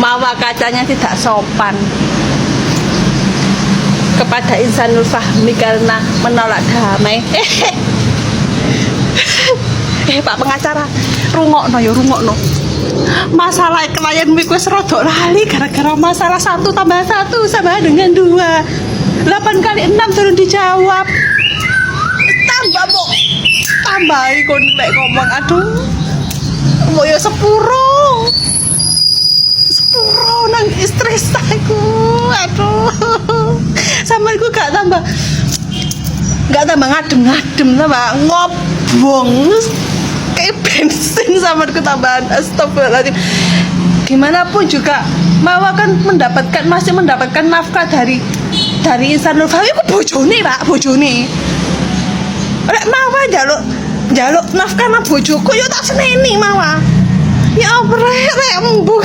Mawa kacanya tidak sopan kepada Insanul Fahmi karena menolak damai. Pak pengacara, rungokno. Masalah klien wis rada lali gara-gara masalah 1 tambah 1 sama dengan 2. 8 kali 6 turun dijawab. Tambahi kon lek ngomong aduh. Mbok yo sepuro nang istri aku. Aduh. Sama aku gak tambah ngadem tambah ngobong kayak bensin sama aku tambahan. Astagfirullahaladzim. Gimana pun juga Mawa kan masih mendapatkan nafkah dari Insanul Fahmi. Aku bojone lek Mawa njaluk nafkah nang bojoku yo tak seneni Mawa. Ya rek mbok